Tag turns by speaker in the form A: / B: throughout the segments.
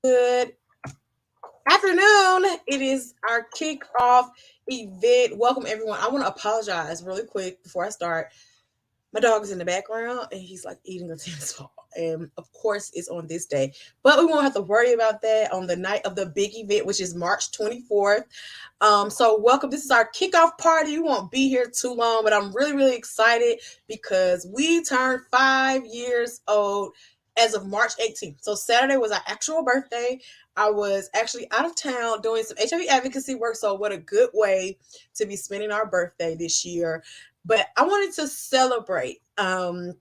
A: Good afternoon. It is our kickoff event. Welcome, everyone. I want to apologize really quick before I start. My dog is in the background and he's like eating a tennis ball. And of course, it's on this day, but we won't have to worry about that on the night of the big event, which is March 24th. So, welcome. This is our kickoff party. We won't be here too long, but I'm really, really excited because we turned 5 years old as of March 18th. So, Saturday was our actual birthday. I was actually out of town doing some HIV advocacy work. So, what a good way to be spending our birthday this year. But I wanted to celebrate. I've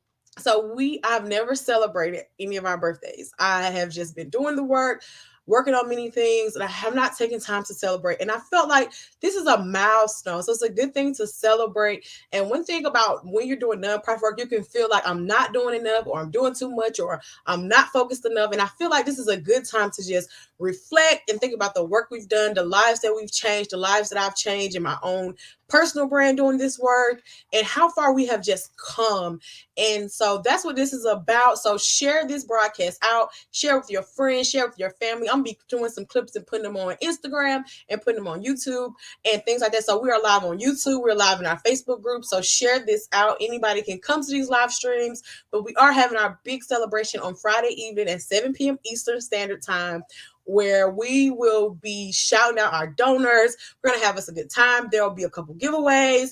A: never celebrated any of our birthdays. I have just been doing the work, working on many things, and I have not taken time to celebrate. And I felt like this is a milestone. So it's a good thing to celebrate. And one thing about when you're doing nonprofit work, you can feel like I'm not doing enough, or I'm doing too much, or I'm not focused enough. And I feel like this is a good time to just reflect and think about the work we've done, the lives that we've changed, the lives that I've changed in my own personal brand doing this work, and how far we have just come. And so that's what this is about. So share this broadcast out, share with your friends, share with your family. I'm gonna be doing some clips and putting them on Instagram and putting them on YouTube and things like that. So we are live on YouTube, we're live in our Facebook group. So share this out. Anybody can come to these live streams, but we are having our big celebration on Friday evening at 7 p.m. Eastern Standard Time, where we will be shouting out our donors. We're going to have us a good time. There will be a couple giveaways.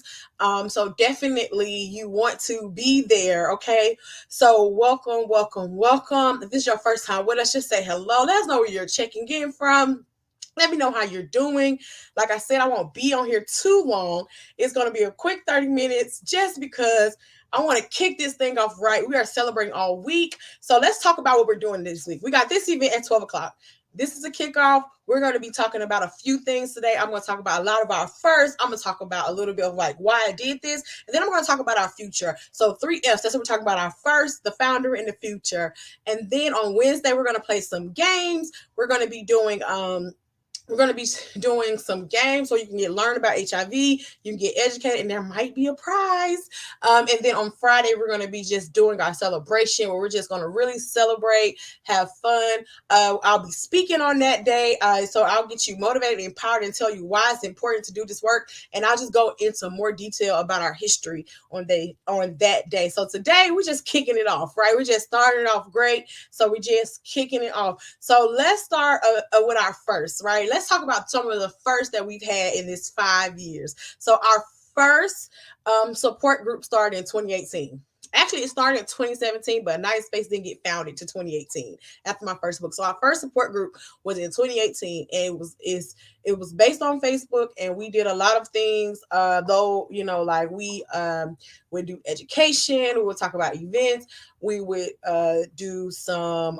A: So definitely you want to be there. Okay. So welcome, welcome, welcome. If this is your first time with us, just say hello. Let us know where you're checking in from. Let me know how you're doing. Like I said, I won't be on here too long. It's going to be a quick 30 minutes just because I want to kick this thing off right. We are celebrating all week. So let's talk about what we're doing this week. We got this event at 12 o'clock. This is a kickoff. We're going to be talking about a few things today. I'm going to talk about a lot of our first. I'm going to talk about a little bit of like why I did this. And then I'm going to talk about our future. So 3 F's. That's what we're talking about: our first, the founder, and the future. And then on Wednesday, we're going to play some games. We're going to be doing some games so you can learn about HIV, you can get educated, and there might be a prize. And then on Friday, we're going to be just doing our celebration where we're just going to really celebrate, have fun. I'll be speaking on that day. So I'll get you motivated, empowered, and tell you why it's important to do this work. And I'll just go into more detail about our history on that day. So today, we're just kicking it off, right? We're just starting off great. So we're just kicking it off. So let's start with our first, right? Let's talk about some of the first that we've had in this 5 years. So our first support group started in 2018. Actually, it started in 2017, but United Space didn't get founded to 2018 after my first book. So our first support group was in 2018, and it was based on Facebook, and we did a lot of things. Though like we would do education, we would talk about events, we would do some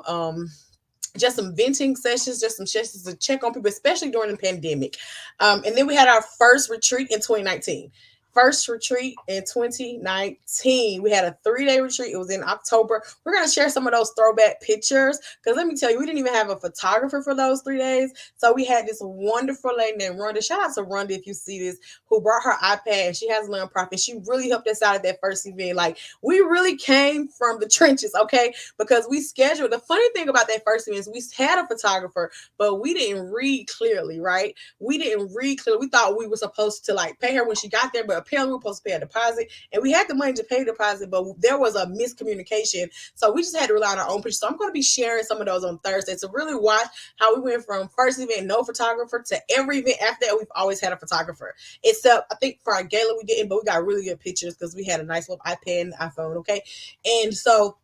A: just some venting sessions, just some sessions to check on people, especially during the pandemic. And then we had our first retreat in 2019. First retreat in 2019. We had a 3-day retreat. It was in October. We're going to share some of those throwback pictures because let me tell you, we didn't even have a photographer for those 3 days. So we had this wonderful lady named Rhonda. Shout out to Rhonda if you see this, who brought her iPad. She has a nonprofit. She really helped us out at that first event. Like, we really came from the trenches, okay? Because we scheduled. The funny thing about that first event is we had a photographer, but we didn't read clearly, right? We didn't read clearly. We thought we were supposed to like pay her when she got there, but apparently we were supposed to pay a deposit, and we had the money to pay the deposit, but there was a miscommunication. So we just had to rely on our own pictures. So I'm going to be sharing some of those on Thursday to really watch how we went from first event, no photographer, to every event after that, we've always had a photographer. Except, I think for our gala we didn't, but we got really good pictures because we had a nice little iPad and iPhone, okay? And so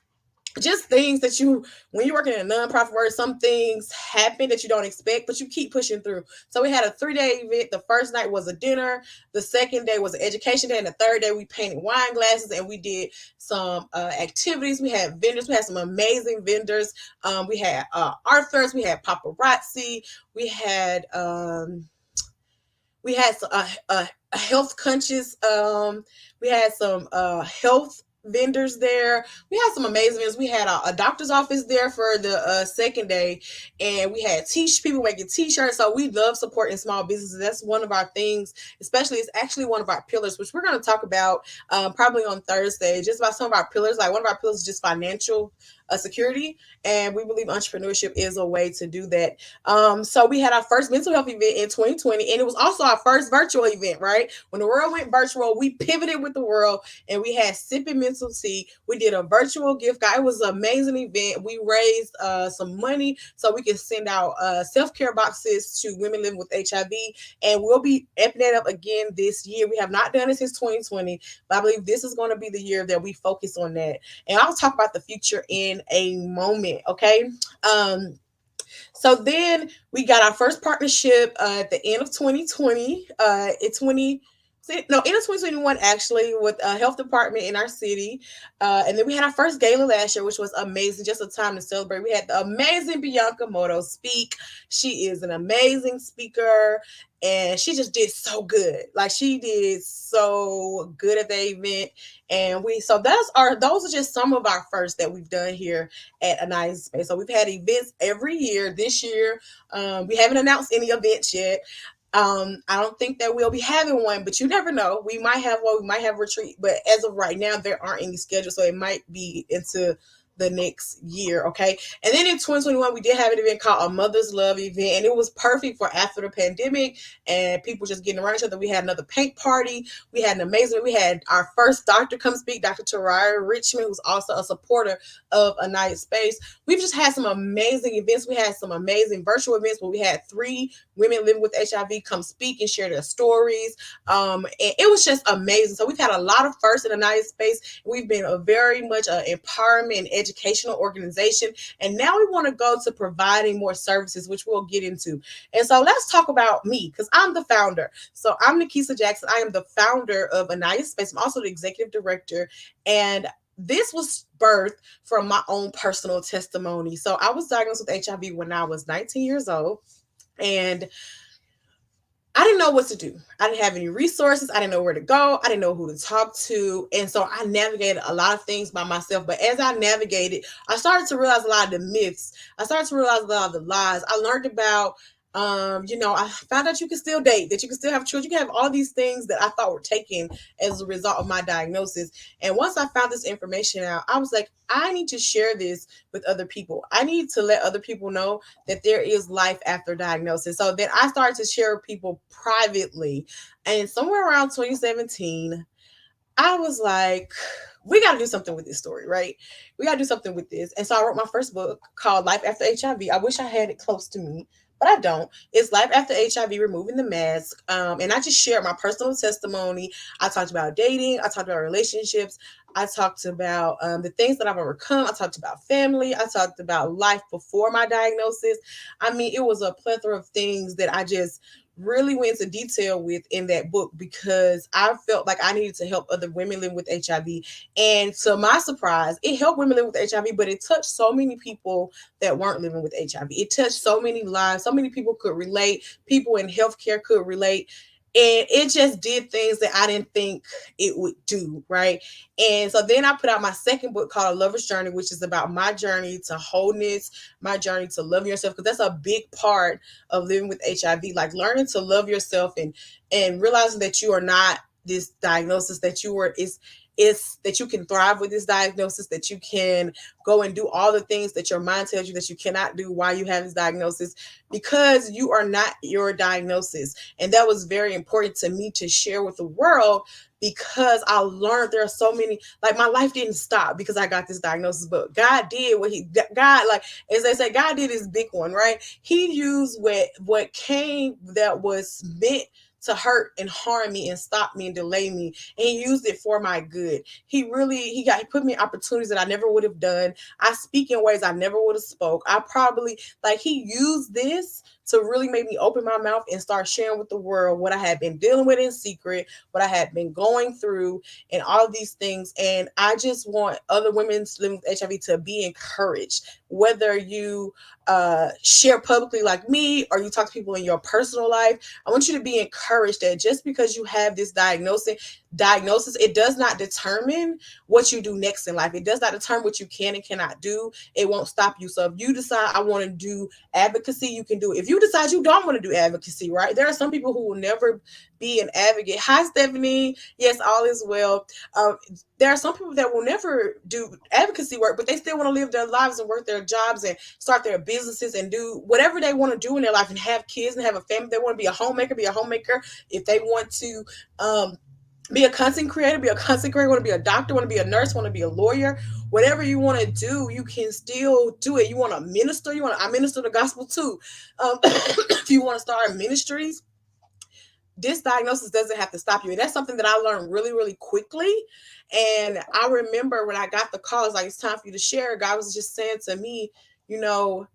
A: just things that when you're working in a nonprofit work, some things happen that you don't expect, but you keep pushing through. So we had a 3-day event. The first night was a dinner. The second day was an education day. And the third day we painted wine glasses and we did some activities. We had vendors. We had some amazing vendors. We had art fairs. We had paparazzi. We had a health conscious. We had some health vendors there. We had some amazing vendors. We had a doctor's office there for the second day, and we had people making t-shirts. So we love supporting small businesses. That's one of our things, especially it's actually one of our pillars, which we're going to talk about probably on Thursday, just about some of our pillars. Like one of our pillars is just financial security, and we believe entrepreneurship is a way to do that. So we had our first mental health event in 2020, and it was also our first virtual event, right? When the world went virtual, we pivoted with the world, and we had sipping mental tea. We did a virtual gift guide. It was an amazing event. We raised some money so we can send out self-care boxes to women living with HIV, and we'll be amping that up again this year. We have not done it since 2020, but I believe this is going to be the year that we focus on that. And I'll talk about the future in a moment, okay? Um, so then we got our first partnership at the end of 2020. In 20 no, end of 2021 actually, with a health department in our city. And then we had our first gala last year, which was amazing. Just a time to celebrate. We had the amazing Bianca Moto speak. She is an amazing speaker, and she just did so good. Like, she did so good at the event. And those are just some of our first that we've done here at Anaya Space. So we've had events every year. This year, we haven't announced any events yet. I don't think that we'll be having one, but you never know. We might have one, we might have a retreat, but as of right now, there aren't any scheduled, so it might be into the next year, okay? And then in 2021, we did have an event called a Mother's Love event, and it was perfect for after the pandemic and people just getting around each other. We had another paint party. We had an amazing, we had our first doctor come speak, Dr. Taraya Richmond, who's also a supporter of Anaya Space. We've just had some amazing events. We had some amazing virtual events where we had 3 women living with HIV come speak and share their stories. And it was just amazing. So we've had a lot of firsts in Anaya Space. We've been a very much empowerment and educational organization. And now we want to go to providing more services, which we'll get into. And so let's talk about me, because I'm the founder. So I'm Nikisa Jackson. I am the founder of Anaya Space. I'm also the executive director. And this was birthed from my own personal testimony. So I was diagnosed with HIV when I was 19 years old. And I didn't know what to do. I didn't have any resources. I didn't know where to go. I didn't know who to talk to. And so I navigated a lot of things by myself. But as I navigated, I started to realize a lot of the myths. I started to realize a lot of the lies. I learned about I found out you can still date, that you can still have children, you can have all these things that I thought were taken as a result of my diagnosis. And once I found this information out, I was like, I need to share this with other people. I need to let other people know that there is life after diagnosis. So then I started to share with people privately. And somewhere around 2017, I was like, we got to do something with this story, right? We got to do something with this. And so I wrote my first book called Life After HIV. I wish I had it close to me, but I don't. It's Life After HIV, Removing the Mask. And I just shared my personal testimony. I talked about dating. I talked about relationships. I talked about the things that I've overcome. I talked about family. I talked about life before my diagnosis. I mean, it was a plethora of things that I just really went into detail with in that book, because I felt like I needed to help other women living with HIV. And to my surprise, it helped women living with HIV, but it touched so many people that weren't living with HIV. It touched so many lives. So many people could relate. People in healthcare could relate. And it just did things that I didn't think it would do, right? And so then I put out my second book called A Lover's Journey, which is about my journey to wholeness, my journey to loving yourself, because that's a big part of living with HIV, like learning to love yourself and realizing that you are not this diagnosis, that you are is that you can thrive with this diagnosis, that you can go and do all the things that your mind tells you that you cannot do while you have this diagnosis, because you are not your diagnosis. And that was very important to me to share with the world, because I learned there are so many, like, my life didn't stop because I got this diagnosis, but God did God, like, as they say, God did his big one, right? He used what came that was meant to hurt and harm me and stop me and delay me, and he used it for my good. He put me in opportunities that I never would have done. I speak in ways I never would have spoke. He used this to really make me open my mouth and start sharing with the world what I had been dealing with in secret, what I had been going through, and all of these things. And I just want other women living with HIV to be encouraged. whether you share publicly like me or you talk to people in your personal life, I want you to be encouraged that just because you have this diagnosis, it does not determine what you do next in life. It does not determine what you can and cannot do. It won't stop you. So if you decide I want to do advocacy, you can do it. If you decide you don't want to do advocacy, right? There are some people who will never be an advocate. Hi, Stephanie. Yes, all is well. There are some people that will never do advocacy work, but they still want to live their lives and work their jobs and start their businesses and do whatever they want to do in their life and have kids and have a family. They want to be a homemaker, be a homemaker. If they want to be a content creator, be a content creator, want to be a doctor, want to be a nurse, want to be a lawyer, whatever you want to do, you can still do it. You want to minister, I minister the gospel too. If you want to start ministries, this diagnosis doesn't have to stop you. And that's something that I learned really, really quickly. And I remember when I got the call, it's like, it's time for you to share. God was just saying to me, you know,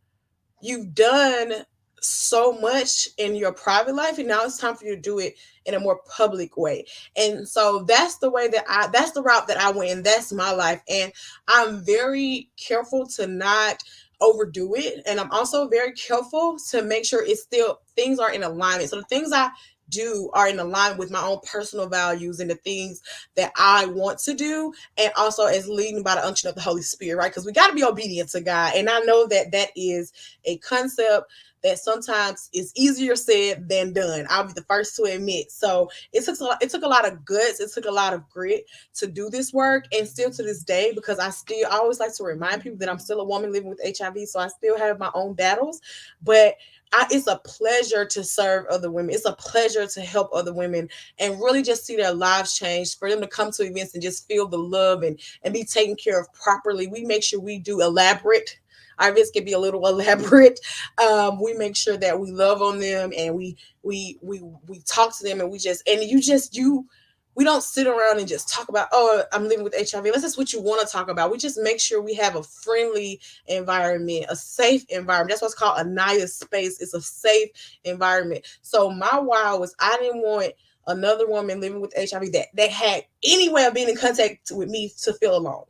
A: you've done so much in your private life, and now it's time for you to do it in a more public way. And so that's the way that that's the route that I went, and that's my life. And I'm very careful to not overdo it, and I'm also very careful to make sure it's still, things are in alignment. So the things I do are in alignment with my own personal values and the things that I want to do, and also as leading by the unction of the Holy Spirit, right? Because we got to be obedient to God. And I know that that is a concept that sometimes is easier said than done. I'll be the first to admit. So it took a lot of guts, it took a lot of grit to do this work, and still to this day, because I always like to remind people that I'm still a woman living with HIV, so I still have my own battles, but it's a pleasure to serve other women. It's a pleasure to help other women and really just see their lives change, for them to come to events and just feel the love and be taken care of properly. We make sure we do elaborate. Our events can be a little elaborate. We make sure that we love on them, and we talk to them, and we don't sit around and just talk about, oh, I'm living with HIV. That's what you want to talk about. We just make sure we have a friendly environment, a safe environment. That's what's called a NIA space. It's a safe environment. So my why was, I didn't want another woman living with HIV that had any way of being in contact with me to feel alone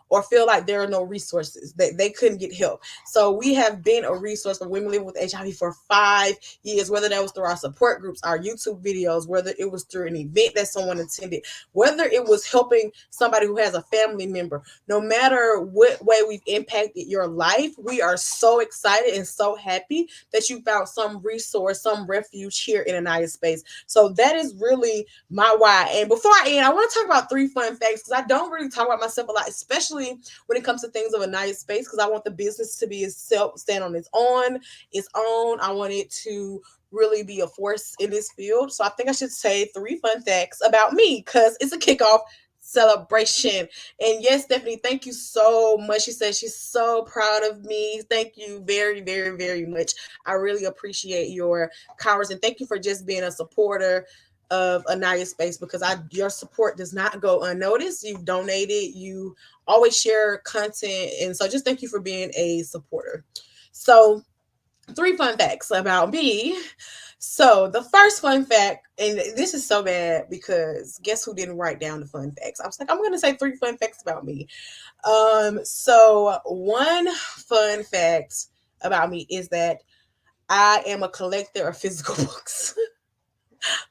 A: or feel like there are no resources, that they couldn't get help. So we have been a resource for women living with HIV for 5 years, whether that was through our support groups, our YouTube videos, whether it was through an event that someone attended, whether it was helping somebody who has a family member. No matter what way we've impacted your life, we are so excited and so happy that you found some resource, some refuge here in Anaya Space. So that is really my why. And before I end, I want to talk about 3 fun facts, because I don't really talk about myself a lot, especially when it comes to things of Anaya Space, because I want the business to be itself, stand on its own. I want it to really be a force in this field. So I think I should say 3 fun facts about me, because it's a kickoff celebration. And yes, Stephanie, thank you so much. She said she's so proud of me. Thank you very, very, very much. I really appreciate your comments, and thank you for just being a supporter of Anaya Space, because your support does not go unnoticed. You've donated, you always share content, and so just thank you for being a supporter. So 3 fun facts about me. So the first fun fact, and this is so bad because guess who didn't write down the fun facts? I was like, I'm gonna say 3 fun facts about me. So one fun fact about me is that I am a collector of physical books.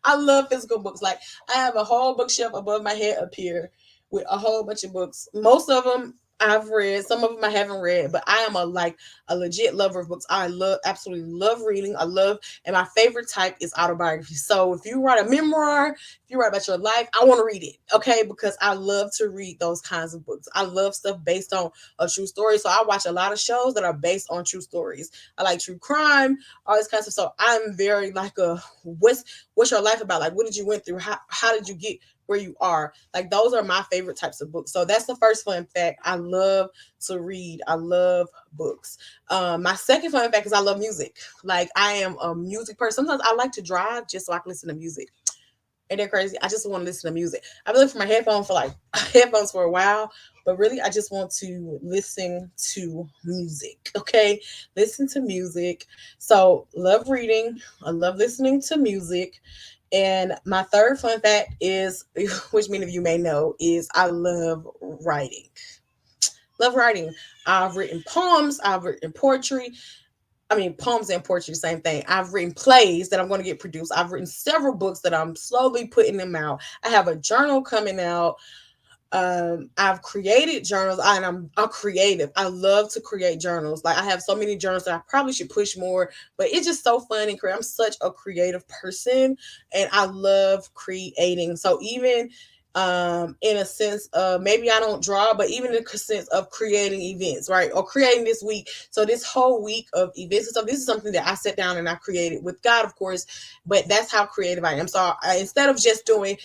A: I love physical books. Like, I have a whole bookshelf above my head up here with a whole bunch of books. Most of them I've read, some of them I haven't read, but I am a legit lover of books. I absolutely love reading. And my favorite type is autobiography. So if you write a memoir, if you write about your life, I want to read it, okay? Because I love to read those kinds of books. I love stuff based on a true story. So I watch a lot of shows that are based on true stories. I like true crime, all this kind of stuff. So I'm very what's your life about? Like, what did you went through? How did you get where you are? Like, those are my favorite types of books. So that's the first fun fact. I love to read. I love books. My second fun fact is I love music. Like, I am a music person. Sometimes I like to drive just so I can listen to music. Ain't that crazy? I just want to listen to music. I've been looking for my headphones for a while, but really I just want to listen to music. Okay. Listen to music. So love reading. I love listening to music. And my third fun fact is, which many of you may know, is I love writing. Love writing. I've written poems. I've written poetry. I mean, poems and poetry, the same thing. I've written plays that I'm going to get produced. I've written several books that I'm slowly putting them out. I have a journal coming out. I've created journals, and I'm creative. I love to create journals. Like, I have so many journals that I probably should push more, but it's just so fun and creative. I'm such a creative person, and I love creating. So even in a sense of, maybe I don't draw, but even in a sense of creating events, right? Or creating this week. So this whole week of events and stuff, this is something that I sat down and I created with God, of course, but that's how creative I am. So instead of just doing,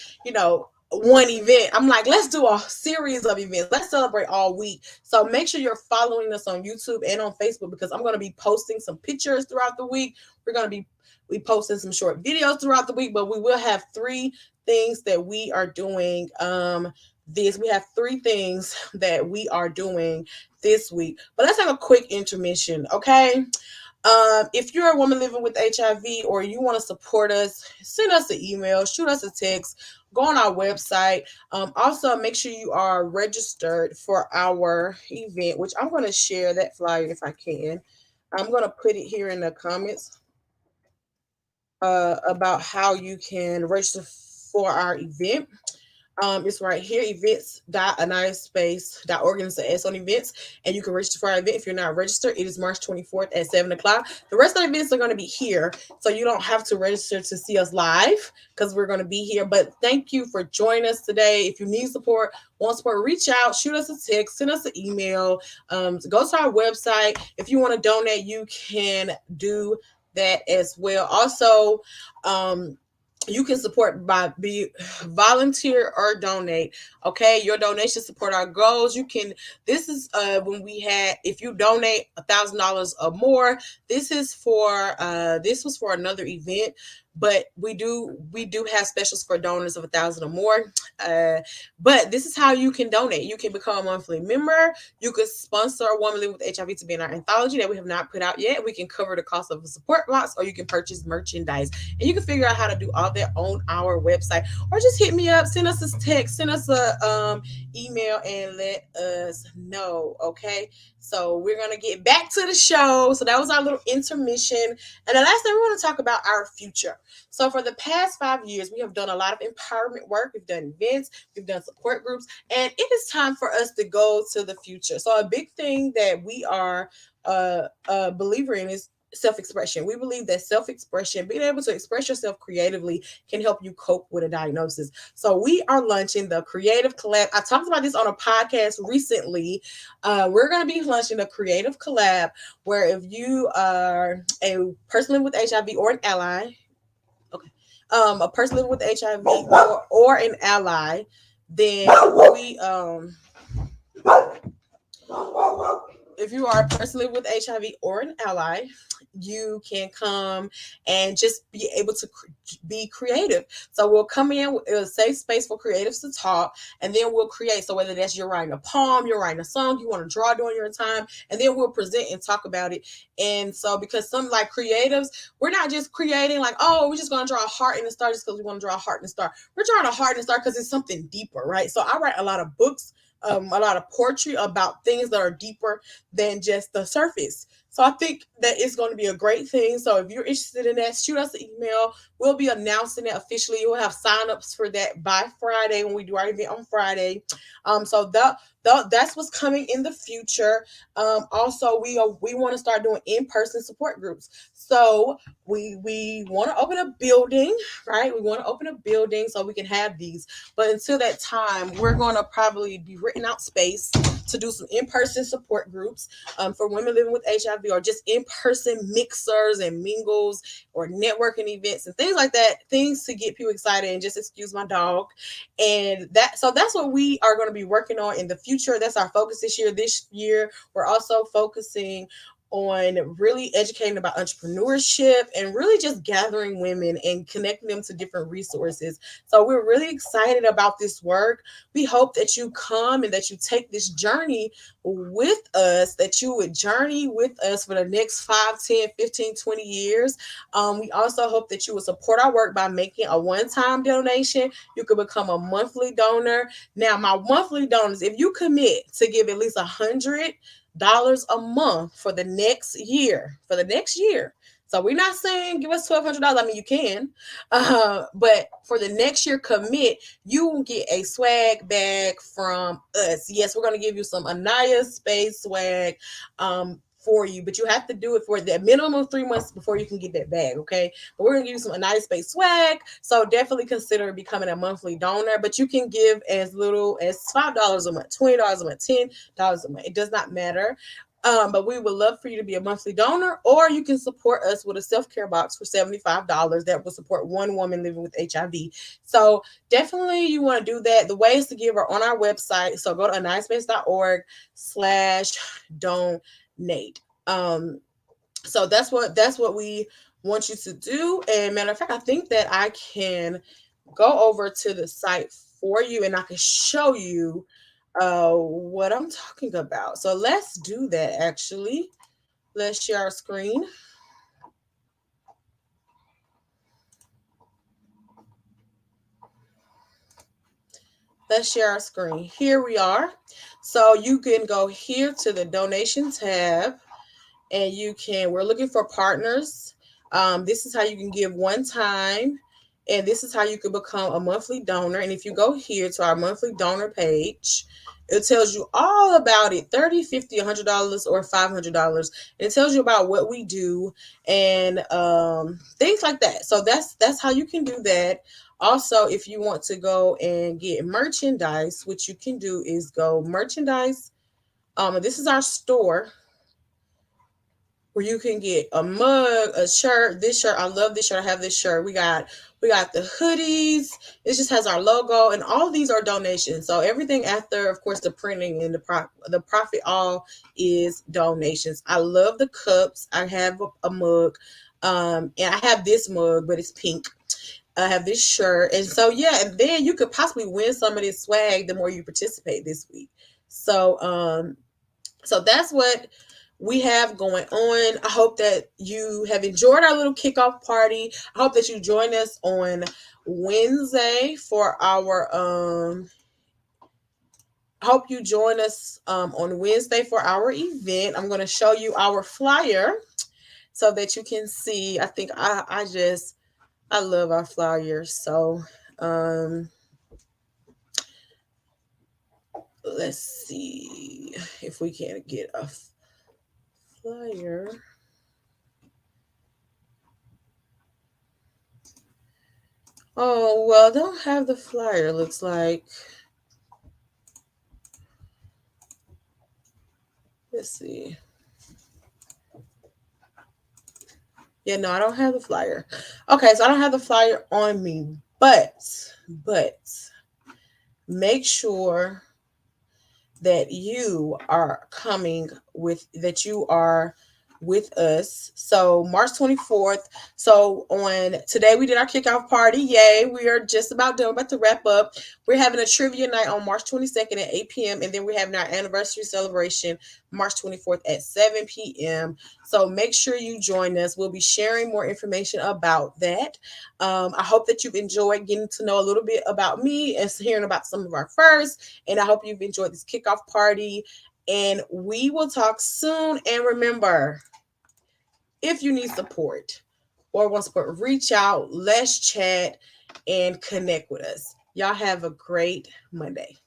A: one event, I'm like, let's do a series of events. Let's celebrate all week. So make sure you're following us on YouTube and on Facebook, because I'm going to be posting some pictures throughout the week. We're going to be we posting some short videos throughout the week, but we will have three things that we are doing. We have three things that we are doing this week. But let's have a quick intermission, okay? If you're a woman living with HIV, or you want to support us, send us an email, shoot us a text, go on our website. Also, make sure you are registered for our event, which I'm going to share that flyer if I can. I'm going to put it here in the comments about how you can register for our event. It's right here, events.aniyaspace.org, and it's an S on events, and you can register for our event if you're not registered. It is March 24th at 7 o'clock. The rest of the events are going to be here, so you don't have to register to see us live, because we're going to be here. But thank you for joining us today. If you need support, want support, reach out, shoot us a text, send us an email, go to our website. If you want to donate, you can do that as well. Also, you can support by be volunteer or donate. Okay, your donation support our goals. You can, this is when we had, if you donate $1,000 or more, this is for this was for another event, but we do have specials for donors of 1,000 or more. But this is how you can donate. You can become a monthly member. You could sponsor a woman living with HIV to be in our anthology that we have not put out yet. We can cover the cost of a support box, or you can purchase merchandise, and you can figure out how to do all that on our website, or just hit me up, send us a text, send us a email, and let us know. Okay, so we're gonna get back to the show. So that was our little intermission, and the last thing we want to talk about our future. So for the past 5 years, we have done a lot of empowerment work. We've done events, we've done support groups, and it is time for us to go to the future. So a big thing that we are a believer in is self-expression. We believe that self-expression, being able to express yourself creatively, can help you cope with a diagnosis. So we are launching the Creative Collab. I talked about this on a podcast recently. We're going to be launching a Creative Collab, where if you are a person living with HIV or an ally, okay, a person living with HIV or an ally, then we if you are a person living with HIV or an ally, you can come and just be able to be creative. So we'll come in with a safe space for creatives to talk, and then we'll create. So whether that's you're writing a poem, you're writing a song, you want to draw during your time, and then we'll present and talk about it. And so, because some like creatives, we're not just creating like, oh, we're just going to draw a heart in the star just because we want to draw a heart in the star. We're drawing a heart in the star because it's something deeper, right? So I write a lot of books, a lot of poetry about things that are deeper than just the surface. So I think that it's going to be a great thing. So if you're interested in that, shoot us an email. We'll be announcing it officially. We'll have signups for that by Friday when we do our event on Friday. So that's what's coming in the future. Also, we want to start doing in-person support groups. So we want to open a building, right? We want to open a building so we can have these. But until that time, we're going to probably be renting out space to do some in-person support groups for women living with HIV, or just in-person mixers and mingles or networking events and things like that, things to get people excited. And just excuse my dog. And that's what we are going to be working on in the future. That's our focus this year. This year, we're also focusing on really educating about entrepreneurship and really just gathering women and connecting them to different resources. So we're really excited about this work. We hope that you come and that you take this journey with us, that you would journey with us for the next 5, 10, 15, 20 years. We also hope that you would support our work by making a one-time donation. You could become a monthly donor. Now, my monthly donors, if you commit to give at least $100 a month for the next year, So we're not saying give us $1,200. I mean, you can, but for the next year, commit. You will get a swag bag from us. Yes, we're gonna give you some Anaya Space swag. For you, but you have to do it for the minimum of 3 months before you can get that bag, okay? But we're gonna give you some Anaya Space swag, so definitely consider becoming a monthly donor. But you can give as little as $5 a month, $20 a month, $10 a month. It does not matter. But we would love for you to be a monthly donor, or you can support us with a self-care box for $75 that will support one woman living with HIV. So definitely you want to do that. The ways to give are on our website. So go to aniyaspace.org/donate. So that's what we want you to do. And matter of fact, I think that I can go over to the site for you and I can show you what I'm talking about. So let's do that actually. Let's share our screen. Let's share our screen. Here we are. So you can go here to the donation tab and we're looking for partners. This is how you can give one time, and this is how you can become a monthly donor. And if you go here to our monthly donor page, it tells you all about it: 30, 50, $100, or $500. And it tells you about what we do and things like that. So that's how you can do that. Also, if you want to go and get merchandise, what you can do is go merchandise. This is our store where you can get a mug, a shirt. This shirt, I love this shirt. I have this shirt. We got the hoodies. It just has our logo, and all of these are donations. So everything after, of course, the printing and the profit, all is donations. I love the cups. I have a mug, and I have this mug, but it's pink. I have this shirt, and so yeah, and then you could possibly win some of this swag the more you participate this week. So that's what we have going on. I hope that you have enjoyed our little kickoff party. I hope that you join us on Wednesday for our I hope you join us on Wednesday for our event. I'm going to show you our flyer so that you can see. I think I love our flyers. So let's see if we can get a flyer. Oh, well, I don't have the flyer, looks like. Let's see. Yeah, no, I don't have the flyer. Okay, so I don't have the flyer on me, but make sure that you are with us. So March 24th. So on today we did our kickoff party. Yay. We are just about done, about to wrap up. We're having a trivia night on March 22nd at 8 p.m. And then we're having our anniversary celebration March 24th at 7 p.m. So make sure you join us. We'll be sharing more information about that. I hope that you've enjoyed getting to know a little bit about me and hearing about some of our firsts. And I hope you've enjoyed this kickoff party. And we will talk soon. And remember, if you need support or want support, reach out, let's chat, and connect with us. Y'all have a great Monday.